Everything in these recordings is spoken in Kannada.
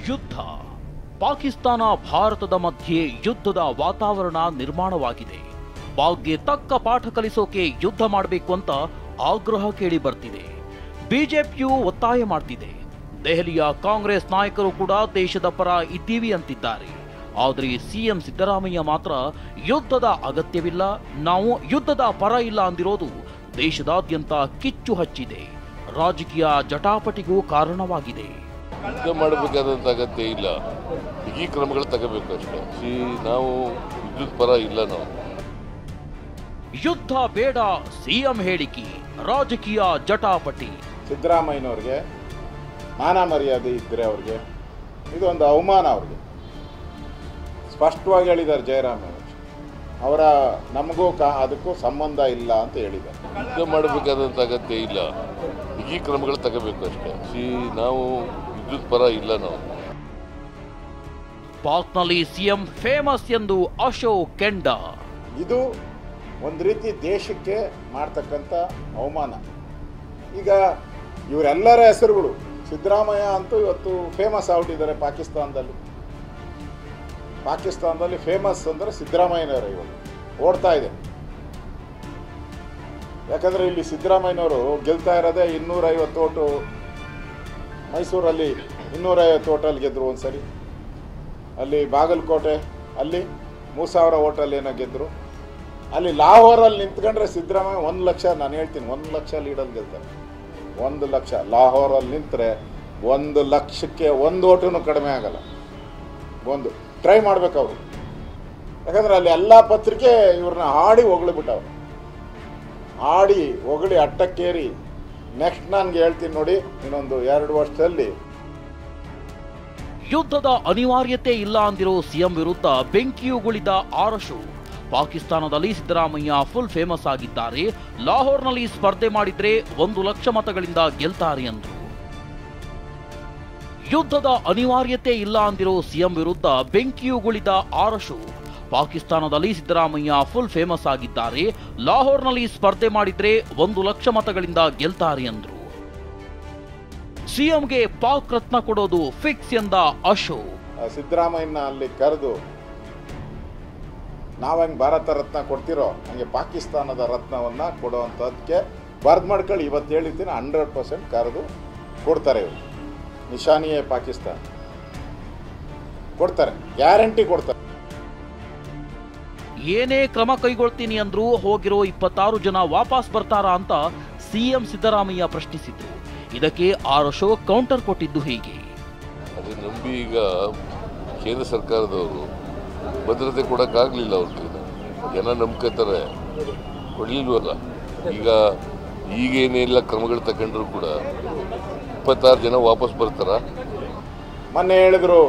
ಯುದ್ಧ. ಪಾಕಿಸ್ತಾನ ಭಾರತದ ಮಧ್ಯೆ ಯುದ್ಧದ ವಾತಾವರಣ ನಿರ್ಮಾಣವಾಗಿದೆ. ಪಾಕ್ಗೆ ತಕ್ಕ ಪಾಠ ಕಲಿಸೋಕೆ ಯುದ್ಧ ಮಾಡಬೇಕು ಅಂತ ಆಗ್ರಹ ಕೇಳಿ ಬರ್ತಿದೆ. ಬಿಜೆಪಿಯು ಒತ್ತಾಯ ಮಾಡ್ತಿದೆ. ದೆಹಲಿಯ ಕಾಂಗ್ರೆಸ್ ನಾಯಕರು ಕೂಡ ದೇಶದ ಪರ ಇದ್ದೀವಿ ಅಂತಿದ್ದಾರೆ. ಆದರೆ ಸಿಎಂ ಸಿದ್ದರಾಮಯ್ಯ ಮಾತ್ರ ಯುದ್ಧದ ಅಗತ್ಯವಿಲ್ಲ, ನಾವು ಯುದ್ಧದ ಪರ ಇಲ್ಲ ಅಂದಿರೋದು ದೇಶದಾದ್ಯಂತ ಕಿಚ್ಚು ಹಚ್ಚಿದೆ. ರಾಜಕೀಯ ಜಟಾಪಟಿಗೂ ಕಾರಣವಾಗಿದೆ. ಯುದ್ಧ ಮಾಡಬೇಕಾದಂತ ಅಗತ್ಯ ಇಲ್ಲ, ಈ ಕ್ರಮಗಳು ತಗೋಬೇಕು ಅಷ್ಟೇ. ನಾವು ಯುದ್ಧದ ಪರ ಇಲ್ಲ. ನಾವು ಯುದ್ಧ ಬೇಡ ಸಿಎಂ ಹೇಳಿಕೆ, ರಾಜಕೀಯ ಜಟಾಪಟಿ. ಸಿದ್ದರಾಮಯ್ಯನವ್ರಿಗೆ ಮಾನ ಮರ್ಯಾದೆ ಇದ್ದರೆ ಅವ್ರಿಗೆ ಇದೊಂದು ಅವಮಾನ. ಅವ್ರಿಗೆ ಸ್ಪಷ್ಟವಾಗಿ ಹೇಳಿದ್ದಾರೆ ಜಯರಾಮ್ ಅವರ, ನಮಗೂ ಅದಕ್ಕೂ ಸಂಬಂಧ ಇಲ್ಲ ಅಂತ ಹೇಳಿದ್ದಾರೆ. ಯುದ್ಧ ಮಾಡಬೇಕಾದಂತ ಅಗತ್ಯ ಇಲ್ಲ, ಈ ಕ್ರಮಗಳು ತಗೋಬೇಕು ಅಷ್ಟೇ. ನಾವು ಯುದ್ಧದ ಪರ ಇಲ್ಲ. ನಾವು ಪಾಕ್ನಲ್ಲಿ ಸಿಎಂ ಫೇಮಸ್ ಎಂದು ಅಶೋಕ್ ಕೆಂಡ. ಇದು ಒಂದು ರೀತಿ ದೇಶಕ್ಕೆ ಮಾಡ್ತಕ್ಕಂಥ ಅವಮಾನ. ಈಗ ಇವರೆಲ್ಲರ ಹೆಸರುಗಳು, ಸಿದ್ದರಾಮಯ್ಯ ಅಂತೂ ಇವತ್ತು ಫೇಮಸ್ ಆಗ್ಬಿಟ್ಟಿದ್ದಾರೆ ಪಾಕಿಸ್ತಾನದಲ್ಲಿ ಫೇಮಸ್ ಅಂದರೆ ಸಿದ್ದರಾಮಯ್ಯನವರ ಇವಾಗ ಓಡ್ತಾ ಇದೆ. ಯಾಕಂದರೆ ಇಲ್ಲಿ ಸಿದ್ದರಾಮಯ್ಯನವರು ಗೆಲ್ತಾ ಇರೋದೇ 250 ಓಟು. ಮೈಸೂರಲ್ಲಿ 250 ಓಟಲ್ಲಿ ಗೆದ್ದರು ಒಂದು ಸರಿ, ಅಲ್ಲಿ ಬಾಗಲಕೋಟೆ ಅಲ್ಲಿ 3000 ಓಟಲ್ಲಿ ಏನೋ ಗೆದ್ದರು. ಅಲ್ಲಿ ಲಾಹೋರಲ್ಲಿ ನಿಂತ್ಕೊಂಡ್ರೆ ಸಿದ್ದರಾಮಯ್ಯ 1 ಲಕ್ಷ, ನಾನು ಹೇಳ್ತೀನಿ 1 ಲಕ್ಷ ಲೀಡಲ್ಲಿ ಗೆಲ್ತಾರೆ. 1 ಲಕ್ಷ ಲಾಹೋರಲ್ಲಿ ನಿಂತರೆ 1 ಲಕ್ಷಕ್ಕೆ 1 ಓಟೂ ಕಡಿಮೆ ಆಗಲ್ಲ. ಒಂದು ಟ್ರೈ ಮಾಡ್ಬೇಕು ಅವರು. ಯಾಕಂದರೆ ಅಲ್ಲಿ ಎಲ್ಲ ಪತ್ರಿಕೆ ಇವ್ರನ್ನ ಹಾಡಿ ಹೊಗಳಿಬಿಟ್ಟವ್ರು, ಹಾಡಿ ಹೊಗಳಿ ಅಟ್ಟಕ್ಕೇರಿ. ನೆಕ್ಸ್ಟ್ ನನಗೆ ಹೇಳ್ತೀನಿ ನೋಡಿ, ಇನ್ನೊಂದು 2 ವರ್ಷದಲ್ಲಿ ಯುದ್ಧದ ಅನಿವಾರ್ಯತೆ ಇಲ್ಲ ಅಂದಿರೋ ಸಿಎಂ ವಿರುದ್ಧ ಬೆಂಕಿಯುಗುಳಿದ ಆರಶು. ಪಾಕಿಸ್ತಾನದಲ್ಲಿ ಸಿದ್ದರಾಮಯ್ಯ ಫುಲ್ ಫೇಮಸ್ ಆಗಿದ್ದಾರೆ, ಲಾಹೋರ್ನಲ್ಲಿ ಸ್ಪರ್ಧೆ ಮಾಡಿದ್ರೆ 1 ಲಕ್ಷ ಮತಗಳಿಂದ ಗೆಲ್ತಾರೆ ಎಂದರು. ಯುದ್ಧದ ಅನಿವಾರ್ಯತೆ ಇಲ್ಲ ಅಂದಿರೋ ಸಿಎಂ ವಿರುದ್ಧ ಬೆಂಕಿಯುಗುಳಿದ ಆರಶು. ಪಾಕಿಸ್ತಾನದಲ್ಲಿ ಸಿದ್ದರಾಮಯ್ಯ ಫುಲ್ ಫೇಮಸ್ ಆಗಿದ್ದಾರೆ, ಲಾಹೋರ್ನಲ್ಲಿ ಸ್ಪರ್ಧೆ ಮಾಡಿದ್ರೆ 1 ಲಕ್ಷ ಮತಗಳಿಂದ ಗೆಲ್ತಾರೆ ಎಂದರು. ಸಿಎಂಗೆ ಪಾಕ್ ರತ್ನ ಕೊಡೋದು ಫಿಕ್ಸ್ ಎಂದ ಅಶೋಕ್. ಸಿದ್ದರಾಮಯ್ಯನ ಅಲ್ಲಿ ಕರೆದು ನಾವು ಹಂಗೆ ಭಾರತ ರತ್ನ ಕೊಡ್ತಿರೋ ಹಂಗೆ ಪಾಕಿಸ್ತಾನದ ರತ್ನವನ್ನು ಕೊಡುವಂಥದ್ದಕ್ಕೆ ಬರ್ದು ಮಾಡ್ಕೊಳ್ಳಿ. ಇವತ್ತು ಹೇಳಿದ್ದೀನಿ 100% ಕರೆದು ಕೊಡ್ತಾರೆ. ಇವರು ನಿಶಾನಿಯೇ ಪಾಕಿಸ್ತಾನ ಕೊಡ್ತಾರೆ, ಗ್ಯಾರಂಟಿ ಕೊಡ್ತಾರೆ. ಏನೇ ಕ್ರಮ ಕೈಗೊಳ್ತೀನಿ ಅಂದ್ರೂ ಹೋಗಿರೋ 26 ಜನ ವಾಪಸ್ ಬರ್ತಾರಾ ಅಂತ ಸಿಎಂ ಸಿದ್ದರಾಮಯ್ಯ ಪ್ರಶ್ನಿಸಿದ್ರು. ಇದಕ್ಕೆ ಅಶೋಕ್ ಕೌಂಟರ್ ಕೊಟ್ಟಿದ್ದು ಹೀಗೆ. ಅದೇ ನಂಬಿ ಈಗ ಕೇಂದ್ರ ಸರ್ಕಾರದವರು ಭದ್ರತೆ ಕೊಡೋಕ್ಕಾಗಲಿಲ್ಲ. ಅವ್ರ ಕೈಲಿ ಜನ ನಂಬ್ಕೋತಾರೆ, ಕೊಡಲಿಲ್ವಲ್ಲ. ಈಗೇನೆಲ್ಲ ಕ್ರಮಗಳು ತಗೊಂಡ್ರು ಕೂಡ 26 ಜನ ವಾಪಸ್ ಬರ್ತಾರ. ಮೊನ್ನೆ ಹೇಳಿದ್ರು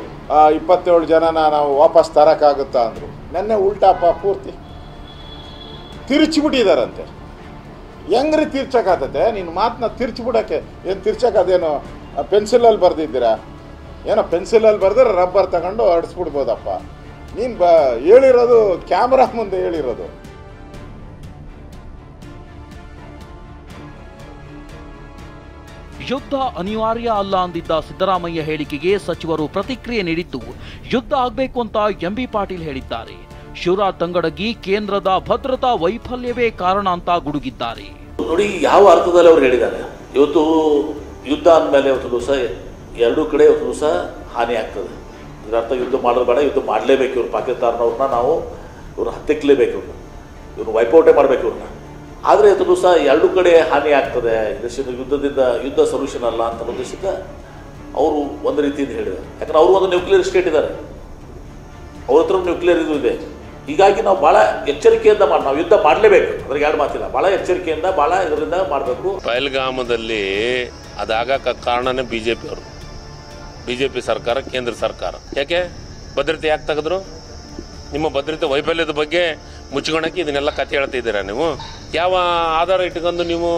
27 ಜನನ ನಾವು ವಾಪಸ್ ತರೋಕ್ಕಾಗುತ್ತಾ ಅಂದರು. ನೆನ್ನೆ ಉಲ್ಟಾಪ ಪೂರ್ತಿ ತಿರುಚಿಬಿಟ್ಟಿದ್ದಾರಂತೆ. ಹೆಂಗ್ರಿ ತಿರ್ಚಕ್ಕಾಗತ್ತೆ? ನಿನ್ನ ಮಾತನ್ನ ತಿರ್ಚಿಬಿಡೋಕ್ಕೆ ಏನು ತಿರ್ಚಕ್ಕದೇನೋ ಪೆನ್ಸಿಲಲ್ಲಿ ಬರೆದಿದ್ದೀರಾ? ಏನೋ ಪೆನ್ಸಿಲಲ್ಲಿ ಬರೆದ್ರೆ ರಬ್ಬರ್ ತಗೊಂಡು ಅಡಿಸ್ಬಿಡ್ಬೋದಪ್ಪ. ನೀನು ಹೇಳಿರೋದು ಕ್ಯಾಮ್ರಾ ಮುಂದೆ ಹೇಳಿರೋದು. ಯುದ್ಧ ಅನಿವಾರ್ಯ ಅಲ್ಲ ಅಂದಿದ್ದ ಸಿದ್ದರಾಮಯ್ಯ ಹೇಳಿಕೆಗೆ ಸಚಿವರು ಪ್ರತಿಕ್ರಿಯೆ ನೀಡಿದ್ದು, ಯುದ್ಧ ಆಗಬೇಕು ಅಂತ ಎಂಬಿ ಪಾಟೀಲ್ ಹೇಳಿದ್ದಾರೆ. ಶಿವರಾಜ್ ತಂಗಡಗಿ ಕೇಂದ್ರದ ಭದ್ರತಾ ವೈಫಲ್ಯವೇ ಕಾರಣ ಅಂತ ಗುಡುಗಿದ್ದಾರೆ. ನೋಡಿ ಯಾವ ಅರ್ಥದಲ್ಲಿ ಅವ್ರು ಹೇಳಿದ್ದಾರೆ. ಇವತ್ತು ಯುದ್ಧ ಅಂದಮೇಲೆ ಇವತ್ತು ದಿವಸ 2 ಕಡೆ ಇವತ್ತು ದಿವಸ ಹಾನಿ ಆಗ್ತದೆ. ಇದರ ಅರ್ಥ ಯುದ್ಧ ಮಾಡೋದು ಬೇಡ, ಯುದ್ಧ ಮಾಡಲೇಬೇಕು. ಇವ್ರು ಪಾಕಿಸ್ತಾನವ್ರನ್ನ ನಾವು ಇವ್ರನ್ನ ಹತ್ತಿಕ್ಕಲೇಬೇಕು, ಇವ್ರನ್ನ ವೈಪೌಟೇ ಮಾಡಬೇಕು ಇವ್ರನ್ನ. ಆದರೆ ಇವತ್ತು ದಿವಸ 2 ಕಡೆ ಹಾನಿ ಆಗ್ತದೆ, ಯುದ್ಧ ಸೊಲ್ಯೂಷನ್ ಅಲ್ಲ ಅಂತ ಉದ್ದೇಶದಿಂದ ಅವರು ಒಂದು ರೀತಿಯಿಂದ ಹೇಳಿದ್ದಾರೆ. ಯಾಕಂದ್ರೆ ಅವರು ಒಂದು ನ್ಯೂಕ್ಲಿಯರ್ ಸ್ಟೇಟ್ ಇದ್ದಾರೆ, ಅವ್ರ ಹತ್ರ ನ್ಯೂಕ್ಲಿಯರ್ ಇದು ಇದೆ. ಹೀಗಾಗಿ ನಾವು ಭಾಳ ಎಚ್ಚರಿಕೆಯಿಂದ ನಾವು ಯುದ್ಧ ಮಾಡಲೇಬೇಕು, ಅದ್ರಿಗೆ 2 ಮಾತಿಲ್ಲ. ಭಾಳ ಎಚ್ಚರಿಕೆಯಿಂದ ಭಾಳ ಇದರಿಂದ ಮಾಡಬೇಕು. ಪಹಲ್ಗಾಮದಲ್ಲಿ ಅದಾಗಕ್ಕೆ ಕಾರಣನೇ ಬಿಜೆಪಿ ಅವರು, ಬಿಜೆಪಿ ಸರ್ಕಾರ, ಕೇಂದ್ರ ಸರ್ಕಾರ. ಯಾಕೆ ಭದ್ರತೆ ಯಾಕೆ ತೆಗೆದ್ರು? ನಿಮ್ಮ ಭದ್ರತೆ ವೈಫಲ್ಯದ ಬಗ್ಗೆ ಮುಚ್ಚಿಕೊಳ್ಳೋಕೆ ಇದನ್ನೆಲ್ಲ ಕಥೆ ಹೇಳ್ತಿದ್ದೀರಾ ನೀವು? ಯಾವ ಆಧಾರ ಇಟ್ಕೊಂಡು ನೀವು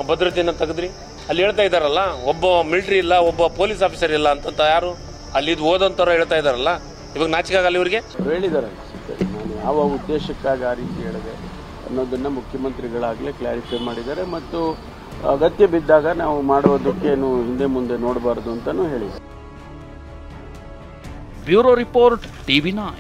ಭದ್ರತೆಯನ್ನು ತೆಗೆದ್ರಿ? ಅಲ್ಲಿ ಹೇಳ್ತಾ ಇದ್ದಾರಲ್ಲ, ಒಬ್ಬ ಮಿಲಿಟರಿ ಇಲ್ಲ, ಒಬ್ಬ ಪೊಲೀಸ್ ಆಫೀಸರ್ ಇಲ್ಲ ಅಂತ ಯಾರು ಅಲ್ಲಿ ಇದು ಓದಂತವ್ರು ಹೇಳ್ತಾ ಇದ್ದಾರಲ್ಲ. ಇವಾಗ ನಾಚಿಕೆ ಆಗಲ್ಲ ಇವರಿಗೆ? ಹೇಳಿದ್ದಾರೆ. ನಾನು ಯಾವ ಉದ್ದೇಶಕ್ಕಾಗಿ ಆ ರೀತಿ ಹೇಳಿದೆ ಅನ್ನೋದನ್ನು ಮುಖ್ಯಮಂತ್ರಿಗಳಾಗಲೇ ಕ್ಲಾರಿಫೈ ಮಾಡಿದ್ದಾರೆ. ಮತ್ತು ಅಗತ್ಯ ಬಿದ್ದಾಗ ನಾವು ಮಾಡುವುದಕ್ಕೇನು ಹಿಂದೆ ಮುಂದೆ ನೋಡಬಾರ್ದು ಅಂತಲೂ ಹೇಳಿದ್ದಾರೆ. Bureau report TV9.